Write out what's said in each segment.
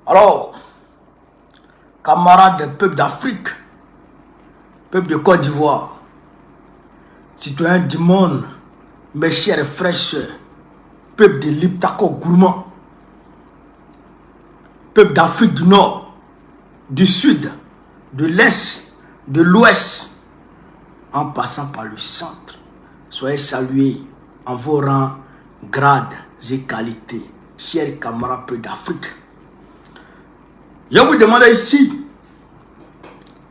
Alors, camarades des peuples d'Afrique, peuple de Côte d'Ivoire, citoyens du monde, mes chers frères et sœurs, peuple de l'Iptako gourmand, peuple d'Afrique du Nord, du Sud, de l'Est, de l'Ouest, en passant par le centre, soyez salués en vos rangs, grades et qualités, chers camarades peuple d'Afrique. Je vous demande ici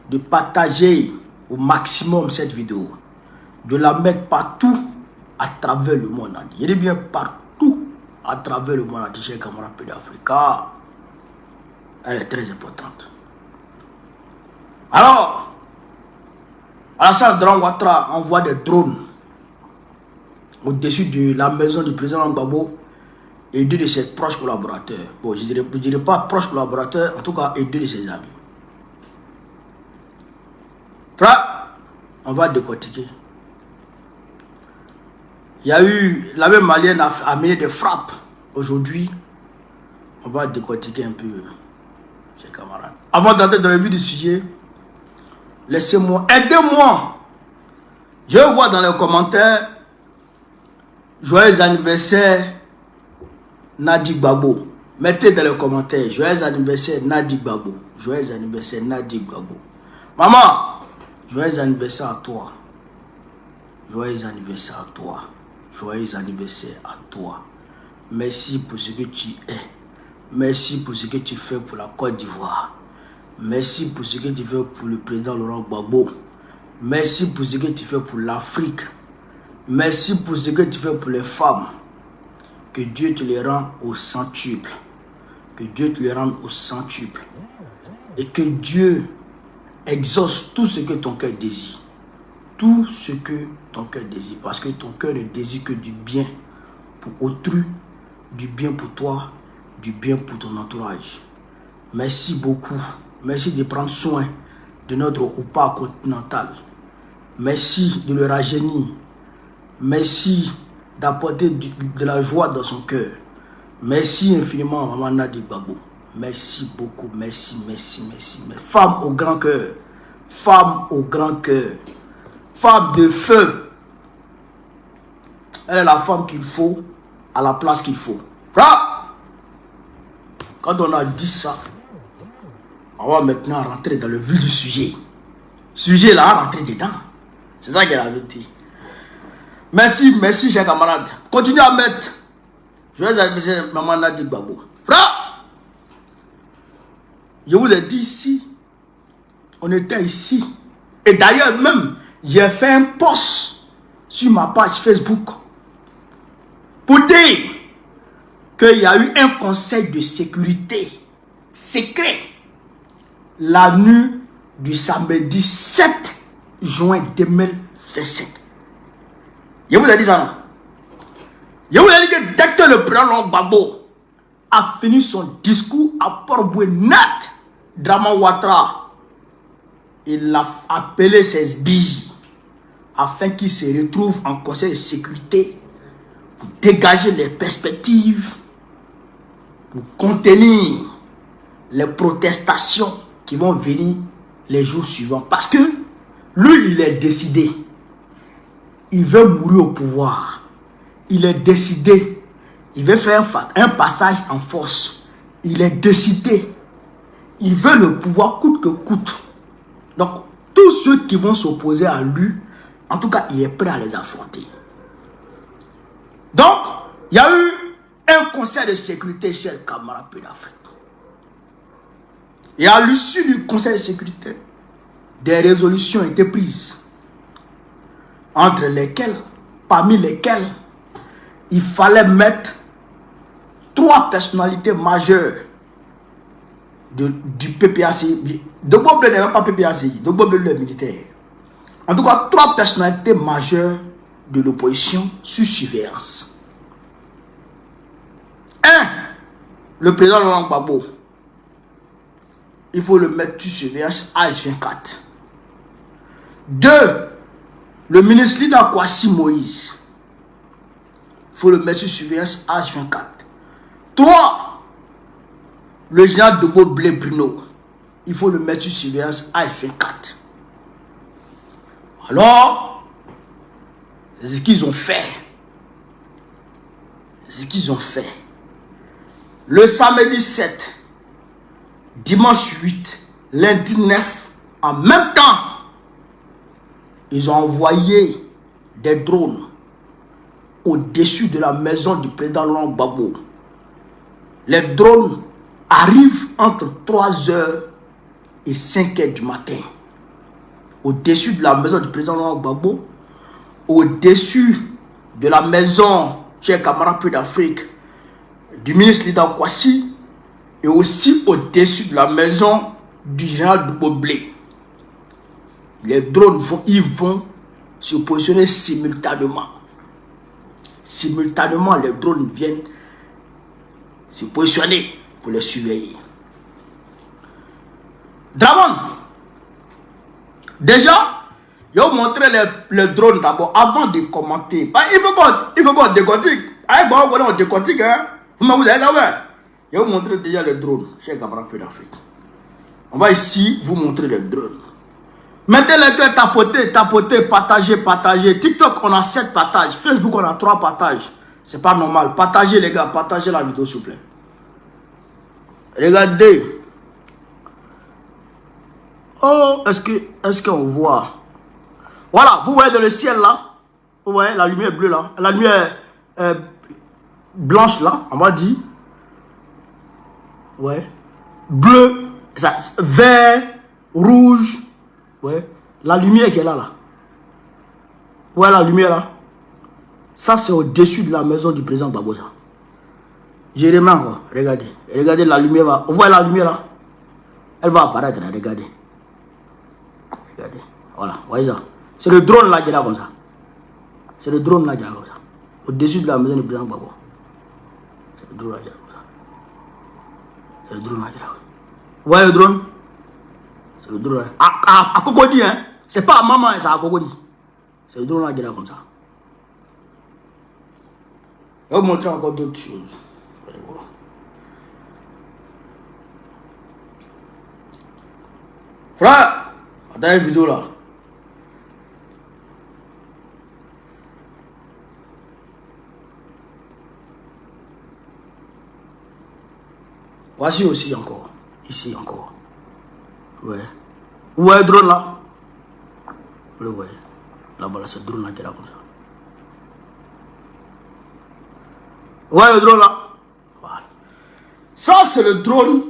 de partager au maximum cette vidéo, de la mettre partout à travers le monde entier. Je dis bien partout à travers le monde entier, chers camarades peuple d'Afrique, car elle est très importante. Alors, Alassane Dramane Ouattara envoie des drones au-dessus de la maison du président Gbagbo et deux de ses proches collaborateurs. Bon, je ne dirais pas proches collaborateurs, en tout cas, et deux de ses amis. Frère, on va décortiquer. Il y a eu, la même malienne a amené des frappes. Aujourd'hui, on va décortiquer un peu, chers camarades. Avant d'entrer dans le vif du sujet, laissez-moi, aidez-moi. Je vois dans les commentaires, joyeux anniversaire Nadi Gbagbo. Mettez dans les commentaires, joyeux anniversaire Nadi Gbagbo. Joyeux anniversaire Nadi Gbagbo. Maman, joyeux anniversaire à toi. Joyeux anniversaire à toi. Joyeux anniversaire à toi. Merci pour ce que tu es. Merci pour ce que tu fais pour la Côte d'Ivoire. Merci pour ce que tu fais pour le président Laurent Gbagbo. Merci pour ce que tu fais pour l'Afrique. Merci pour ce que tu fais pour les femmes. Que Dieu te les rende au centuple. Que Dieu te les rende au centuple. Et que Dieu exauce tout ce que ton cœur désire. Tout ce que ton cœur désire. Parce que ton cœur ne désire que du bien pour autrui, du bien pour toi, du bien pour ton entourage. Merci beaucoup. Merci de prendre soin de notre repas continental. Merci de le rajeunir. Merci d'apporter de la joie dans son cœur. Merci infiniment, Maman Nadi Gbagbo. Merci beaucoup, merci. Femme au grand cœur. Femme au grand cœur. Femme de feu. Elle est la femme qu'il faut à la place qu'il faut. Quand on a dit ça, on va maintenant rentrer dans le vif du sujet. Sujet là, rentrer dedans. C'est ça qu'elle avait dit. Merci, chers camarades. Continuez à mettre. Joyeux anniversaire, Maman Nadi Gbagbo. Frère, je vous ai dit ici, on était ici. Et d'ailleurs même, j'ai fait un post sur ma page Facebook pour dire qu'il y a eu un conseil de sécurité secret la nuit du samedi 7 juin 2027. Je vous ai dit ça, non? Je vous ai dit que dès que le président Gbagbo a fini son discours à Port-Bouénat, Dramane Ouattara, il a appelé ses sbires afin qu'ils se retrouvent en conseil de sécurité pour dégager les perspectives, pour contenir les protestations qui vont venir les jours suivants. Parce que lui, il est décidé. Il veut mourir au pouvoir. Il est décidé. Il veut faire un passage en force. Il est décidé. Il veut le pouvoir coûte que coûte. Donc, tous ceux qui vont s'opposer à lui, en tout cas, il est prêt à les affronter. Donc, il y a eu un conseil de sécurité, chers camarades d'Afrique. Et à l'issue du conseil de sécurité, des résolutions ont été prises. Entre lesquelles, parmi lesquelles, il fallait mettre 3 personnalités majeures du PPACI. De Gbagbo n'est même pas PPACI, de Gbagbo est militaire. En tout cas, 3 personnalités majeures de l'opposition sous surveillance. 1. Le président Laurent Gbagbo. Il faut le mettre sous surveillance H24. 2. Le ministre Lida Kwasi Moïse. Il faut le mettre sous surveillance H24. 3. le général de Blé Bruno, il faut le mettre sur surveillance AF24. Alors, c'est ce qu'ils ont fait. C'est ce qu'ils ont fait. Le samedi 7, dimanche 8, lundi 9, en même temps, ils ont envoyé des drones au-dessus de la maison du président Laurent Gbagbo. Les drones arrivent entre 3h et 5h du matin. Au-dessus de la maison du président Laurent Gbagbo, au-dessus de la maison, chers camarades peu d'Afrique, du ministre Lida Kwasi, et aussi au-dessus de la maison du général de Boblé. Les drones ils vont se positionner simultanément. Simultanément, les drones viennent se positionner pour les surveiller. Dramon, déjà, je vais vous montrer les drones d'abord avant de commenter. Il faut qu'on décortique. On décortique, hein. Vous avez je vais vous montrer déjà les drones, chers camarades d'Afrique. On va ici vous montrer les drones. Mettez les cœurs, tapoter, partager. TikTok, on a 7 partages. Facebook, on a 3 partages. C'est pas normal. Partagez, les gars. Partagez la vidéo, s'il vous plaît. Regardez. Oh, est-ce qu'on voit? Voilà, vous voyez dans le ciel là. Vous voyez la lumière bleue là. La lumière blanche là, on va dire. Ouais. Bleu, vert, rouge. Ouais. La lumière qui est là. Ouais, la lumière là. Ça, c'est au-dessus de la maison du président Gbagbo. Jérémie encore. Regardez. Regardez la lumière. Vous voyez la lumière là? Elle va apparaître là. Regardez. Regardez. Voilà. Vous voyez ça? C'est le drone là qui est là comme ça. C'est le drone là qui est là comme ça. Au-dessus de la maison du président Gbagbo. C'est le drone là qui est là comme ça. C'est le drone là qui est là. Vous voyez le drone? C'est le drone là. À Cocody, hein. C'est pas à maman, c'est à Cocody. C'est le drone là qui est là comme ça. Je vais vous montrer encore d'autres choses. Frère, attends une vidéo là. Voici aussi encore. Ici encore. Ouais. Vous voyez le drone là? Vous le voyez. Là-bas, c'est le drone là qui est là comme ça. Vous voyez le drone là? Voilà. Ça, c'est le drone.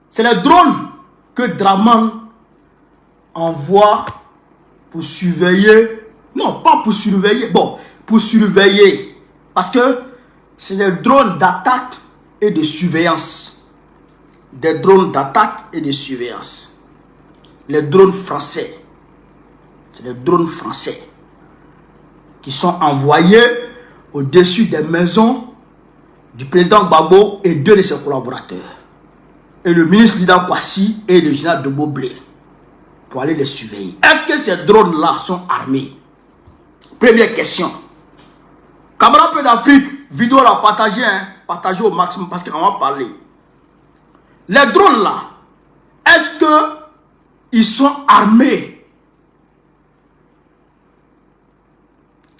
C'est le drone que Draman envoie pour surveiller. Non, pas pour surveiller. Bon, pour surveiller. Parce que c'est des drones d'attaque et de surveillance. Des drones d'attaque et de surveillance. Les drones français. C'est les drones français qui sont envoyés au-dessus des maisons du président Gbagbo et 2 de ses collaborateurs. Et le ministre Lida Kwasi et le général de Boblé pour aller les surveiller. Est-ce que ces drones-là sont armés? Première question. Camarades peu d'Afrique, vidéo là, partagez, hein, partagez au maximum parce qu'on va parler. Les drones là, est-ce que ils sont armés?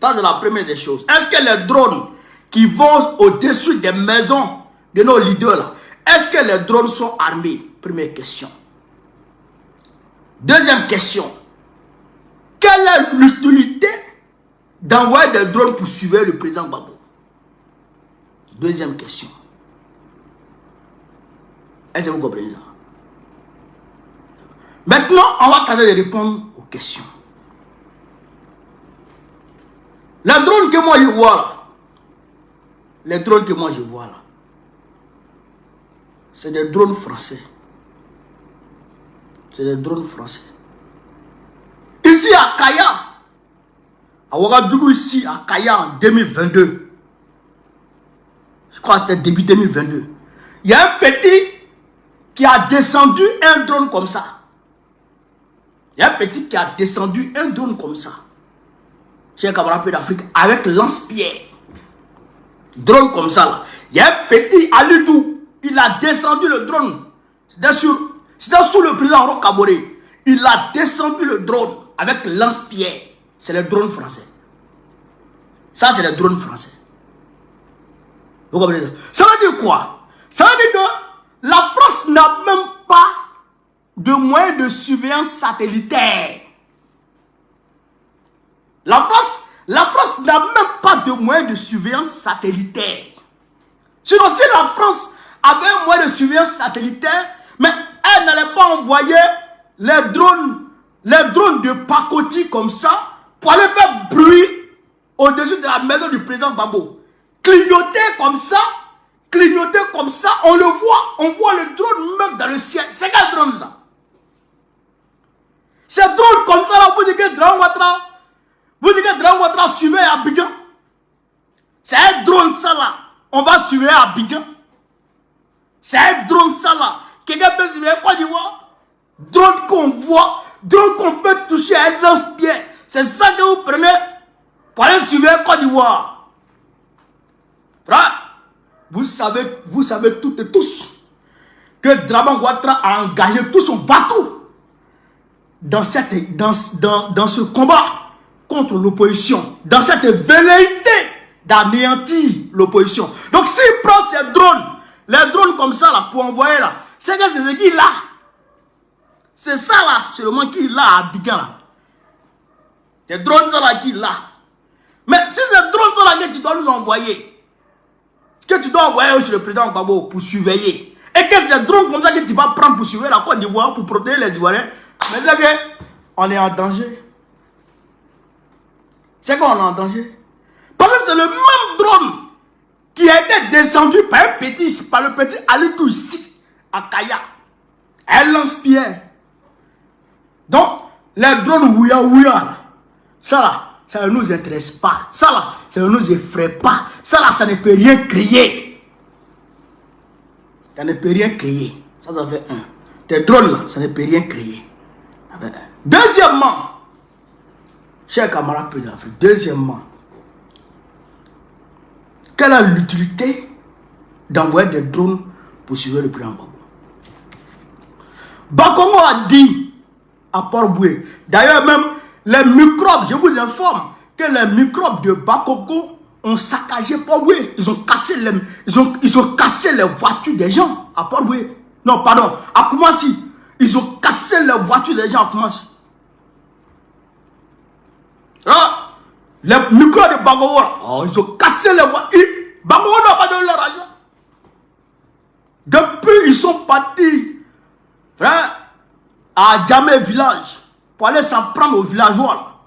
Ça c'est la première des choses. Est-ce que les drones qui vont au-dessus des maisons de nos leaders là, est-ce que les drones sont armés? Première question. Deuxième question. Quelle est l'utilité d'envoyer des drones pour surveiller le président Gbagbo? Deuxième question. Est-ce que vous comprenez ça? Maintenant, on va tenter de répondre aux questions. Les drones que moi je vois là, les drones que moi je vois là, c'est des drones français. C'est des drones français. Ici à Kaya, à Ouagadougou, ici à Kaya en 2022, je crois que c'était début 2022, il y a un petit qui a descendu un drone comme ça. Il y a un petit qui a descendu un drone comme ça. Chez camarades d'Afrique avec lance-pierre. Drone comme ça là. Il y a un petit Alidou il a descendu le drone. C'était sous le président Roch Kaboré. Il a descendu le drone avec lance-pierre. C'est le drone français. Ça, c'est le drone français. Vous comprenez ça? Ça veut dire quoi? Ça veut dire que la France n'a même pas de moyens de surveillance satellitaire. La France n'a même pas de moyens de surveillance satellitaire. Sinon, si la France avait un moyen de surveillance satellitaire, mais elle n'allait pas envoyer les drones de pacotille comme ça pour aller faire bruit au-dessus de la maison du président Gbagbo. Clignoter comme ça, on le voit, on voit le drone même dans le ciel. C'est quel drone ça? C'est drone comme ça là, vous dites que Dragon Ouattara surveille Abidjan. C'est un drone ça là, on va surveiller Abidjan. C'est un drone ça là, quelqu'un peut surveiller Côte d'Ivoire. Drone qu'on voit, drone qu'on peut toucher à un lance-pierre. C'est ça que vous prenez pour aller surveiller Côte d'Ivoire. Frère, vous savez toutes et tous que Dragon Ouattara a engagé tout son bateau dans ce combat contre l'opposition, dans cette velléité d'anéantir l'opposition. Donc s'il prend ces drones, les drones comme ça là, pour envoyer là, c'est que c'est ce qu'il a. C'est ça là seulement qu'il a à Abidjan là. Ces drones là qu'il a. Mais si ces drones là que tu dois nous envoyer, que tu dois envoyer chez le président Gbagbo pour surveiller, et que ces drones comme ça que tu vas prendre pour surveiller la Côte d'Ivoire, pour protéger les Ivoiriens, mais c'est qu'on est en danger. C'est qu'on est en danger. Parce que c'est le même drone qui a été descendu par le petit Alikou ici, à Kaya. Un lance-pierre. Donc, les drones ouya, ça là, ça ne nous intéresse pas. Ça là, ça ne nous effraie pas. Ça là, ça ne peut rien créer. Ça ne peut rien créer. Ça fait un. Tes drones là, ça ne peut rien créer. Deuxièmement, chers camarades peu d'Afrique, deuxièmement, quelle est l'utilité d'envoyer des drones pour suivre le président Gbagbo? Bakongo a dit à Port-Boué, d'ailleurs même les microbes, je vous informe que les microbes de Bakongo ont saccagé Port-Boué. Ils ont cassé les voitures des gens à Port-Boué. Non, pardon, à Koumassi. Ils ont cassé les voitures des gens à Koumassi. Ah, les microbes de Bakongo, oh, ils ont cassé les voitures. Bakongo n'a pas donné leur argent. Depuis, ils sont partis, frère, à Djamé village, pour aller s'en prendre aux villageois.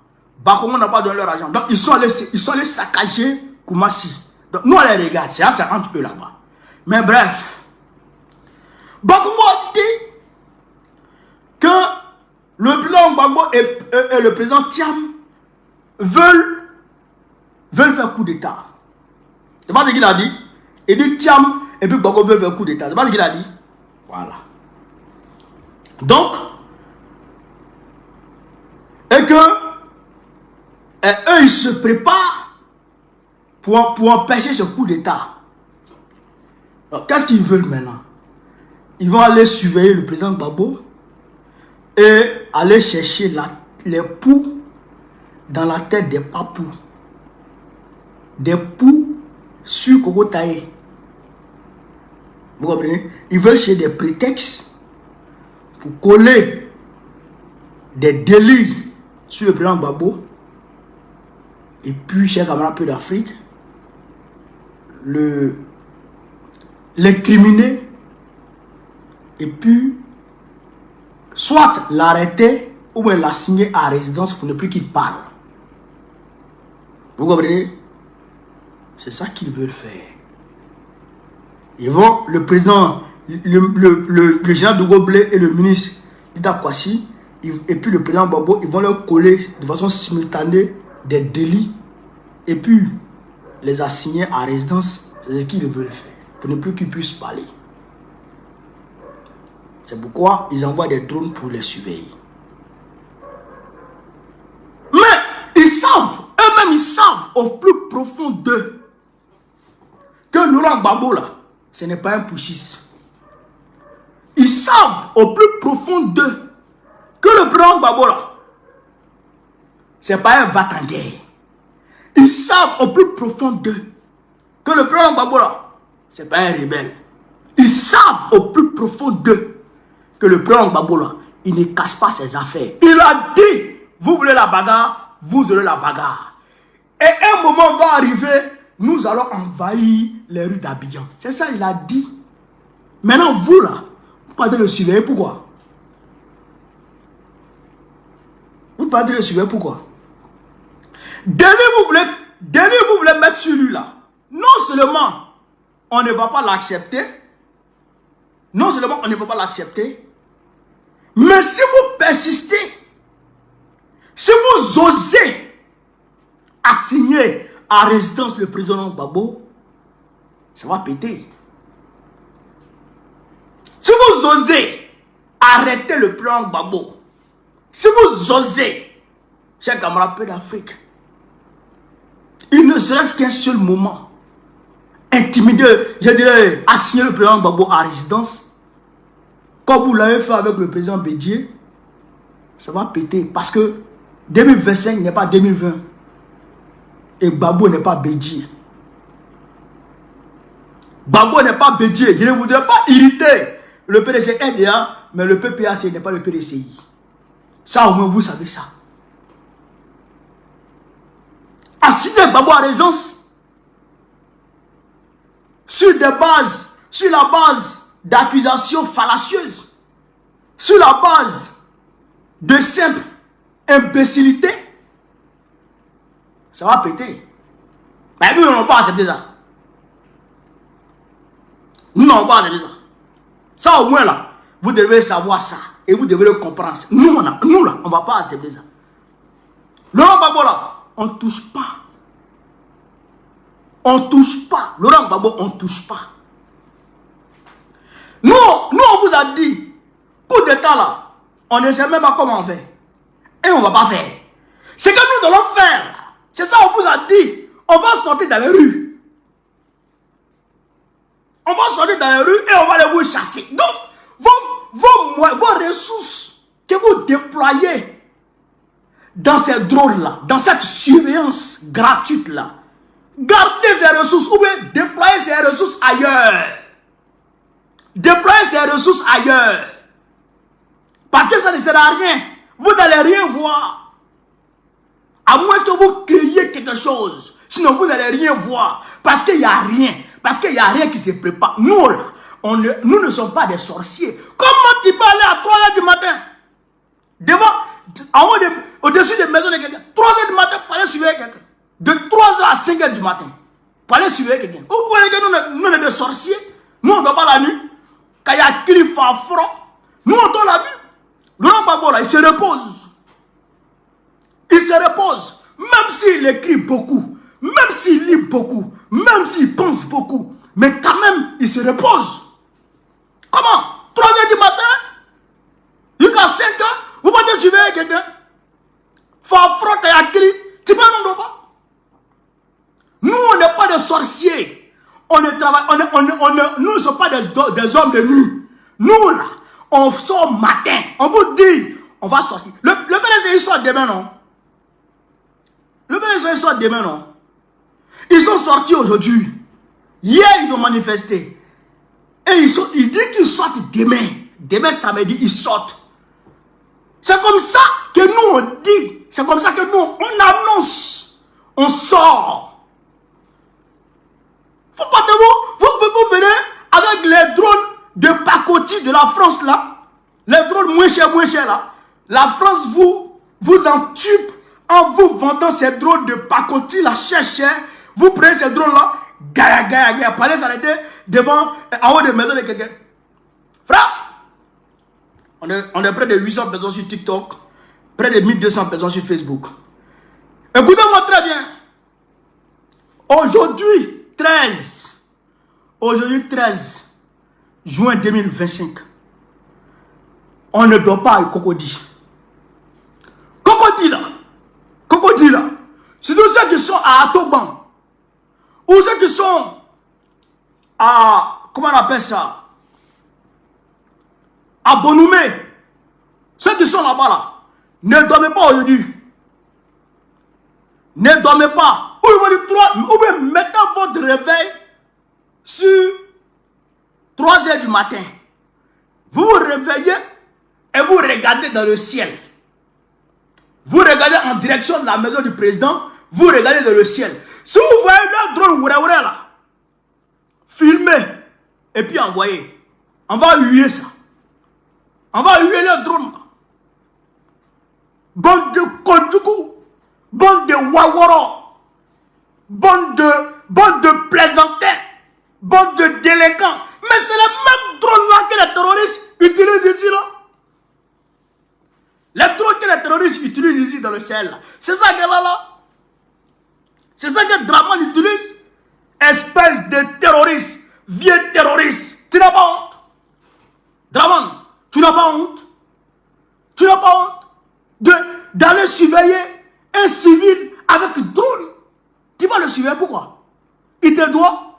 Bakongo n'a pas donné leur argent. Donc, ils sont allés saccager Koumassi. Donc, nous, on les regarde. C'est entre eux là-bas. Mais bref, Bakongo a dit que le président Gbagbo et le président Thiam veulent faire coup d'État. C'est pas ce qu'il a dit. Il dit Thiam et puis Gbagbo veut faire coup d'État. C'est pas ce qu'il a dit. Voilà. Donc, et que eux, ils se préparent pour empêcher ce coup d'État. Qu'est-ce qu'ils veulent maintenant? Ils vont aller surveiller le président Gbagbo et aller chercher les poux dans la tête des papous. Des poux sur Kokotaï. Vous comprenez? Ils veulent chercher des prétextes pour coller des délits sur le président Gbagbo. Et puis, chers camarades peu d'Afrique, l'incriminer et puis soit l'arrêter ou bien l'assigner à résidence pour ne plus qu'il parle. Vous comprenez? C'est ça qu'ils veulent faire. Ils vont, le président, le général de Goblé et le ministre Ida Kwasi, et puis le président Gbagbo, ils vont leur coller de façon simultanée des délits et puis les assigner à résidence. C'est ce qu'ils veulent faire pour ne plus qu'ils puissent parler. C'est pourquoi ils envoient des drones pour les surveiller. Mais ils savent, eux-mêmes ils savent au plus profond d'eux que Laurent Gbagbo là, ce n'est pas un pushiste. Ils savent au plus profond d'eux que le président Gbagbo là, ce n'est pas un va-t-en-guerre. Ils savent au plus profond d'eux que le président Gbagbo là, ce n'est pas un rebelle. Ils savent au plus profond d'eux que le président Gbagbo là, il ne cache pas ses affaires. Il a dit, vous voulez la bagarre, vous aurez la bagarre. Et un moment va arriver, nous allons envahir les rues d'Abidjan. C'est ça, il a dit. Maintenant, vous là, vous partez le surveiller, pourquoi? Vous partez le surveiller, pourquoi? Dès vous voulez mettre sur lui là. Non seulement on ne va pas l'accepter, non seulement on ne va pas l'accepter, mais si vous persistez, si vous osez assigner à résidence le président Gbagbo, ça va péter. Si vous osez arrêter le président Gbagbo, si vous osez, chers camarades peu d'Afrique, il ne serait-ce qu'un seul moment, intimider, je dirais, assigner le président Gbagbo à résidence, comme vous l'avez fait avec le président Bédié, ça va péter. Parce que 2025 n'est pas 2020. Et Gbagbo n'est pas Bédié. Gbagbo n'est pas Bédié. Je ne voudrais pas irriter le PDC NDA, mais le PPAC n'est pas le PDCI. Ça au moins vous savez ça. Assigner Gbagbo à résidence sur la base d'accusations fallacieuses, sur la base de simple imbécilité, ça va péter. Mais nous n'allons pas accepter ça. Nous n'allons pas accepter ça. Ça au moins là, vous devez savoir ça et vous devez le comprendre. Nous là, on ne va pas accepter ça. Laurent Gbagbo là, on ne touche pas. On ne touche pas. Laurent Gbagbo, on ne touche pas. Nous, on vous a dit, coup d'état là, on ne sait même pas comment on fait. Et on ne va pas faire. Ce que nous allons faire, c'est ça on vous a dit. On va sortir dans les rues. On va sortir dans les rues et on va les vous chasser. Donc, vos ressources que vous déployez dans ces drones-là, dans cette surveillance gratuite-là, gardez ces ressources ou bien déployez ces ressources ailleurs. Déployez ces ressources ailleurs. Parce que ça ne sert à rien. Vous n'allez rien voir. À moins que vous créiez quelque chose. Sinon, vous n'allez rien voir. Parce qu'il n'y a rien. Parce qu'il n'y a rien qui se prépare. Nous, là, nous ne sommes pas des sorciers. Comment tu peux aller à 3 h du matin? Devant, au-dessus des maisons de quelqu'un. 3 h du matin pour aller surveiller quelqu'un. De 3 h à 5 h du matin. Pour aller surveiller quelqu'un. Vous voyez que nous sommes des sorciers. Nous, on ne dort pas la nuit. Quand il y a cri fafro, nous, on dort la nuit. Laurent Gbagbo là, il se repose. Il se repose. Même s'il écrit beaucoup, même s'il lit beaucoup, même s'il pense beaucoup, mais quand même, il se repose. Comment? 3 h du matin, jusqu'à 5 h, vous pouvez surveiller quelqu'un. Fafro, quand il y a cri, tu peux non pas. Nous, on n'est pas des sorciers. On ne travaille, nous ne sommes pas des hommes de nuit. Nous, là, on sort matin. On vous dit, on va sortir. Le PDC, il sort demain, non? Le PDC, il sort demain, non? Ils sont sortis aujourd'hui. Hier, ils ont manifesté. Et ils disent qu'ils sortent demain. Demain, samedi, ils sortent. C'est comme ça que nous, on dit. C'est comme ça que nous, on annonce. On sort. Vous venez avec les drones de pacotille de la France là, les drones moins chers là. La France vous entube en vous vendant ces drones de pacotille là, cher. Vous prenez ces drones là, gaya, pour aller s'arrêter devant, en haut des maisons de quelqu'un. Frère, on est près de 800 personnes sur TikTok, près de 1200 personnes sur Facebook. Écoutez-moi très bien. Aujourd'hui, 13 juin 2025, on ne doit pas à Cocody. Cocody là, c'est tous ceux qui sont à Atoban, ou ceux qui sont à comment on appelle ça? À Bonoumé. Ceux qui sont là-bas, là, ne dormez pas aujourd'hui. Ne dormez pas. Ou bien mettez votre réveil sur 3 heures du matin. Vous vous réveillez et vous regardez dans le ciel. Vous regardez en direction de la maison du président. Vous regardez dans le ciel. Si vous voyez le drone là, filmez et puis envoyez. On va huer ça. On va huer le drone. Bande de Kodjoukou, bande de Waworo, bande de plaisantins, bande de délinquants. Mais c'est le même drone là que les terroristes utilisent ici là. Les drones que les terroristes utilisent ici dans le Sahel. C'est ça qu'elle a là. C'est ça que Draman utilise. Espèce de terroriste, vieux terroriste. Tu n'as pas honte? Draman, tu n'as pas honte? Tu n'as pas honte d'aller surveiller un civil avec drone? Tu vas le surveiller pourquoi? Il te doit.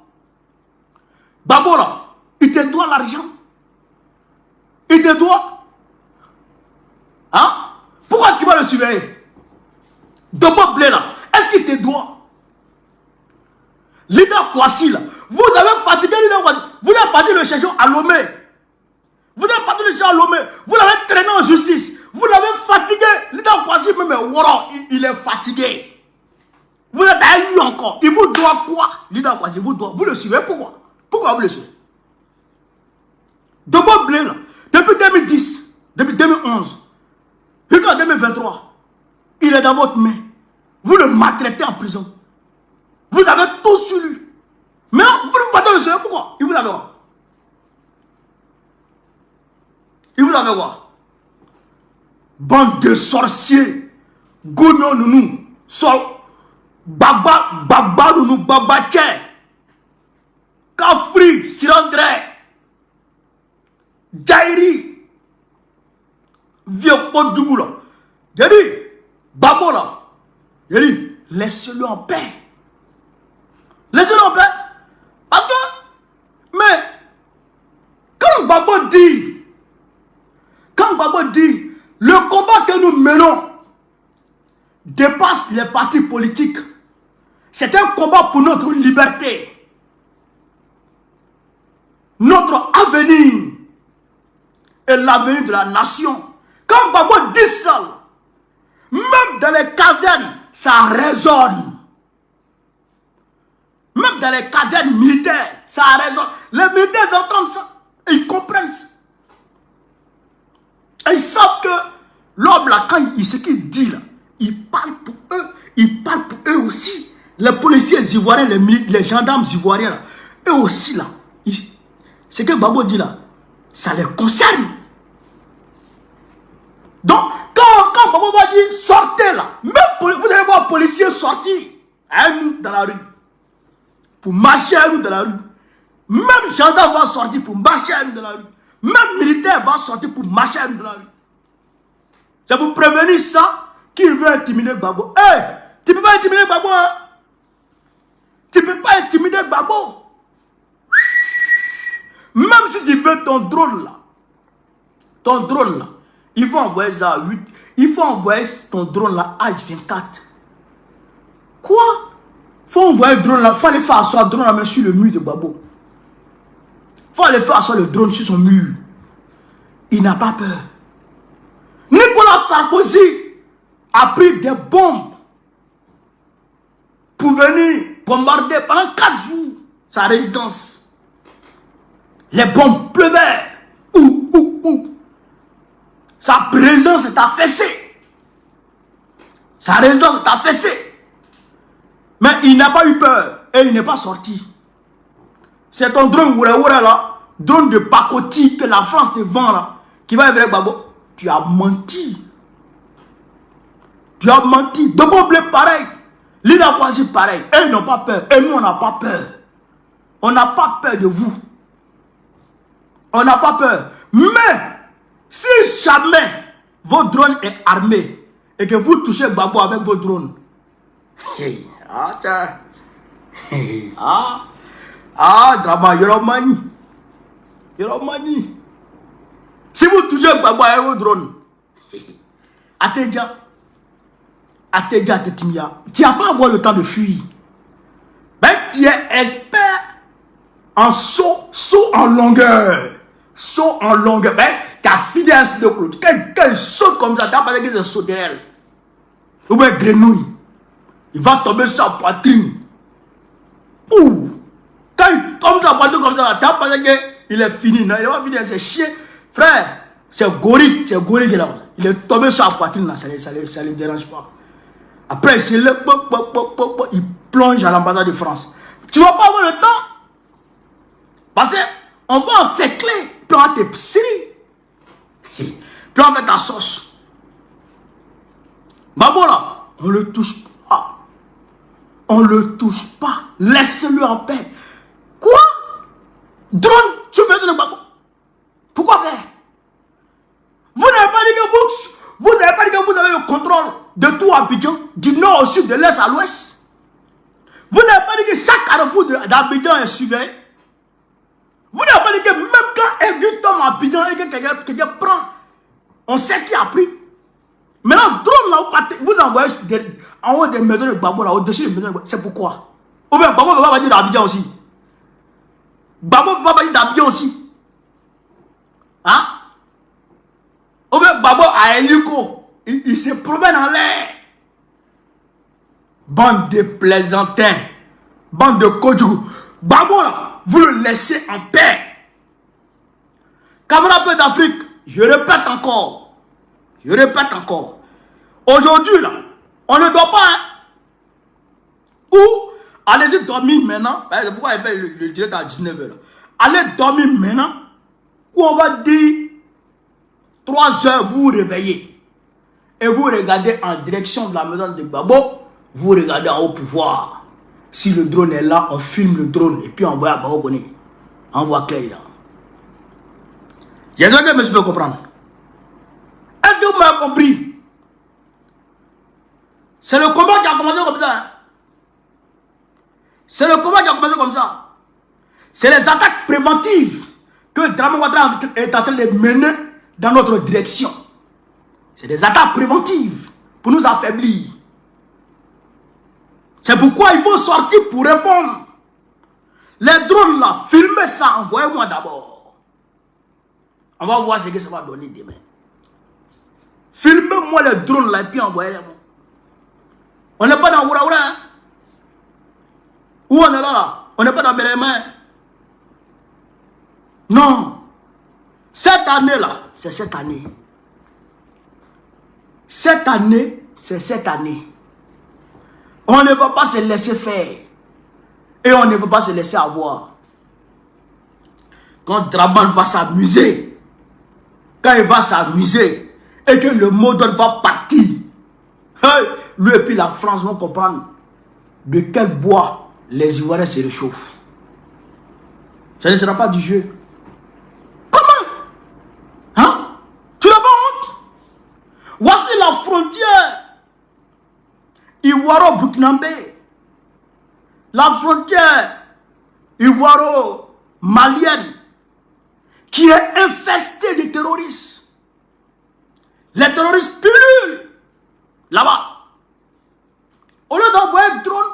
Babo là, il te doit l'argent. Il te doit. Hein? Pourquoi tu vas le surveiller? Dobo Blé là, est-ce qu'il te doit? Leader Kwasi là, vous avez fatigué Leader Kwasi. Vous avez parti le chercher à Lomé. Vous avez parti le chercher à Lomé. Vous l'avez traîné en justice. Vous l'avez fatigué. Leader Kwasi, même Woro, il est fatigué. Vous êtes à lui encore. Il vous doit quoi? Leader Kwasi, vous doit. Vous le suivez pourquoi? Pourquoi vous le suivez? Dobo Blé là, depuis 2010, depuis 2011, jusqu'en 2023, il est dans votre main. Vous le maltraitez en prison. Vous avez tout sur lui. Maintenant, vous ne pouvez pas le suivre pourquoi? Il vous avait quoi? Il vous avait quoi? Bande de sorciers. Gougnon nounou. Baba nounou. Baba tché. Kafri. Sirandre. Jairi. Vieux Kodjougou là. J'ai dit. Babo là. J'ai dit. Laissez-le en paix. Laissez-le en paix. Parce que. Mais. Quand Babo dit, le combat que nous menons dépasse les partis politiques. C'est un combat pour notre liberté. Notre avenir. Et l'avenir de la nation. Quand Babo dit ça, même dans les casernes, ça résonne. Même dans les casernes militaires, ça résonne. Les militaires entendent ça. Et ils comprennent ça. Et ils savent que l'homme là, quand ce qu'il dit là, il parle pour eux. Il parle pour eux aussi. Les policiers ivoiriens, les gendarmes ivoiriens là, eux aussi là. Ce que Babo dit là, ça les concerne. Donc, quand Babo va dire sortez là, même vous allez voir un policier sortir à nous dans la rue. Pour marcher à nous dans la rue. Même gendarme va sortir pour marcher à nous dans la rue. Même militaire va sortir pour marcher à nous dans la rue. C'est pour prévenir ça qu'il veut intimider Babo. Hey, tu ne peux pas intimider Babo. Hein? Tu ne peux pas intimider Babo. Même si tu veux ton drone là, il faut envoyer ça à 8. Il faut envoyer ton drone là à H24. Quoi? Il faut envoyer le drone là. Il faut aller faire asseoir le drone là sur le mur de Babo. Il faut aller faire asseoir le drone sur son mur. Il n'a pas peur. Nicolas Sarkozy a pris des bombes pour venir bombarder pendant 4 jours sa résidence. Les bombes pleuvaient. Sa présence est affaissée. Sa résidence est affaissée. Mais il n'a pas eu peur et il n'est pas sorti. C'est ton drone Oura là, drone de pacotille que la France te vend là, qui va avec Babo. Tu as menti. Tu as menti. Dobo Blé pareil. Leader Kwasi pareil. Eux ils n'ont pas peur. Et nous on n'a pas peur. On n'a pas peur de vous. On n'a pas peur. Mais si jamais votre drone est armé et que vous touchez Babo avec vos drones. Drama Yoromani. Il a mani. Si vous touchez Gbagbo avec vos drones, Atedja, Tetimia, tu n'as pas avoir le temps de fuir. Ben, tu es expert en saut en longueur. Saut en longueur. Ben, tu as fini à ce de Claude. Quand saute comme ça, tu n'as pas dit que c'est sauterelle. Ou bien grenouille. Il va tomber sur la poitrine. Ouh! Quand il tombe sur la poitrine comme ça, tu n'as pas dit qu'il est fini. Non, il va finir, c'est chien. Frère, c'est gorille qui est là. Il est tombé sur la poitrine là, ça ne le dérange pas. Après, c'est le il plonge à l'ambassade de France. Tu ne vas pas avoir le temps. Parce qu'on va encercler, puis on va te psiri. Puis on va faire ta sauce. Gbagbo là, on ne le touche pas. On ne le touche pas. Laisse-le en paix. Quoi? Drone, tu veux mettre le Gbagbo? Pourquoi faire? Vous n'avez pas dit que vous avez le contrôle de tout Abidjan, du nord au sud, de l'est à l'ouest. Vous n'avez pas dit que chaque carrefour d'Abidjan est surveillé. Vous n'avez pas dit que même quand Aigu tombe à Abidjan et que quelqu'un prend, on sait qui a pris. Maintenant, drone là, vous envoyez en haut des maisons de Gbagbo, là, au-dessus des maisons de Gbagbo. C'est pourquoi? Ou bien Gbagbo ne va pas dire d'Abidjan aussi. Gbagbo ne va pas dire d'Abidjan aussi. Hein? Ou bien Gbagbo a hélico. Il se promène en l'air. Bande de plaisantins. Bande de Kodjougou. Gbagbo là, vous le laissez en paix. Camarades d'Afrique, je répète encore. Aujourd'hui là, on ne doit pas. Ou allez-y dormir maintenant. C'est pourquoi il fait le direct à 19h. Allez dormir maintenant. Ou on va dire 3 h vous vous réveillez. Et vous regardez en direction de la maison de Gbagbo. Vous regardez en haut pour voir. Si le drone est là, on filme le drone. Et puis on voit à Gbagbo. On voit clair là. J'espère que je me suis fait comprendre. Est-ce que vous m'avez compris? C'est le combat qui a commencé comme ça. Hein? C'est le combat qui a commencé comme ça. C'est les attaques préventives que Dramane Ouattara est en train de mener dans notre direction. C'est des attaques préventives pour nous affaiblir. C'est pourquoi il faut sortir pour répondre. Les drones là, filmez ça, envoyez-moi d'abord. On va voir ce que ça va donner demain. Filmez-moi les drones là et puis envoyez-les-moi. On n'est pas dans Oura-Oura. Hein? Où on est là? On n'est pas dans Bélémain. Non. Cette année là, c'est cette année. Cette année, c'est cette année. On ne va pas se laisser faire. Et on ne va pas se laisser avoir. Quand Dramane va s'amuser, quand il va s'amuser, et que le mot d'ordre va partir, hey, lui et puis la France vont comprendre de quel bois les Ivoiriens se réchauffent. Ça ne sera pas du jeu. Comment? Hein? Tu n'as pas honte? Voici la frontière ivoiro-burkinabé. La frontière ivoiro-malienne qui est infestée de terroristes. Les terroristes pullulent là-bas. Au lieu d'envoyer un drone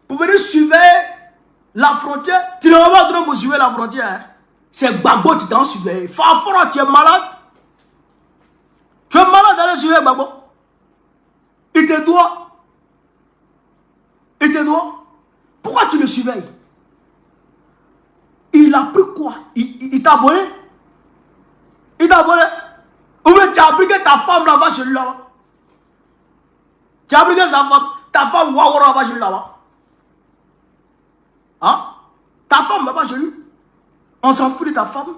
pour venir surveiller la frontière, tu n'as pas de drone pour surveiller la frontière. Hein? C'est Gbagbo qui t'en surveille. Fafara, tu es malade. Tu es malade d'aller surveiller Gbagbo. Il te doit. Il te doit. Pourquoi tu le surveilles? Il a pris quoi? Il t'a volé? Il t'a volé? Ou bien tu as appris que ta femme là-bas chez lui là-bas? Tu as appris que ta femme Wawara là-bas chez lui là-bas? Hein? Ta femme là-bas chez lui? On s'en fout de ta femme?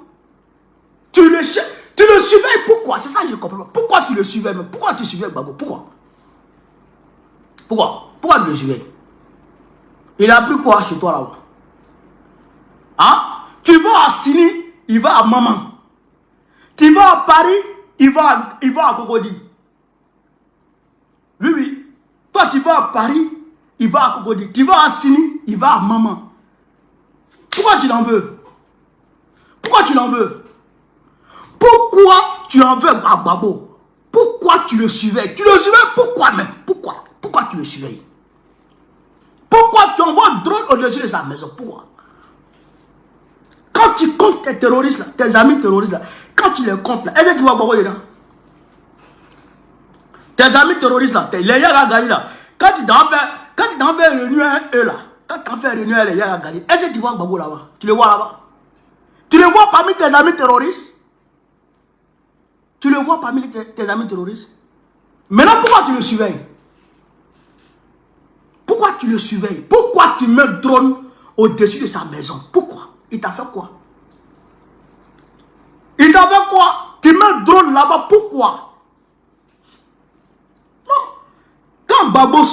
Tu le surveilles pourquoi? C'est ça que je comprends pas. Pourquoi tu le surveilles? Pourquoi tu surveilles Gbagbo? Pourquoi? Pourquoi tu le surveilles? Il a pris quoi chez toi là-bas? Hein? Tu vas à Sini, il va à Maman. Tu vas à Paris, il va à Cocody. Oui, oui. Toi, tu vas à Paris, il va à Cocody. Tu vas à Sini, il va à Maman. Pourquoi tu l'en veux? Pourquoi tu l'en veux? Pourquoi tu en veux à Gbagbo? Pourquoi tu le surveilles? Tu le surveilles pourquoi même? Pourquoi? Pourquoi tu le surveilles? Pourquoi tu envoies un drone au-dessus de sa maison? Pourquoi? Quand tu comptes tes terroristes là, tes amis terroristes là, quand tu les comptes là, est-ce que tu vois Gbagbo dedans? Tes amis terroristes là, les Yaga Gali là, quand tu t'en fais réunion eux là, quand tu en fais réunion les Yaga Gali, est-ce que tu vois Gbagbo là-bas? Tu le vois là-bas? Tu le vois parmi tes amis terroristes? Tu le vois parmi tes amis terroristes? Maintenant, pourquoi tu le surveilles? Pourquoi tu le surveilles? Pourquoi tu mets un drone au-dessus de sa maison? Pourquoi? Il t'a fait quoi? Il t'a fait quoi? Tu mets un drone là-bas, pourquoi? Non. Quand Gbagbo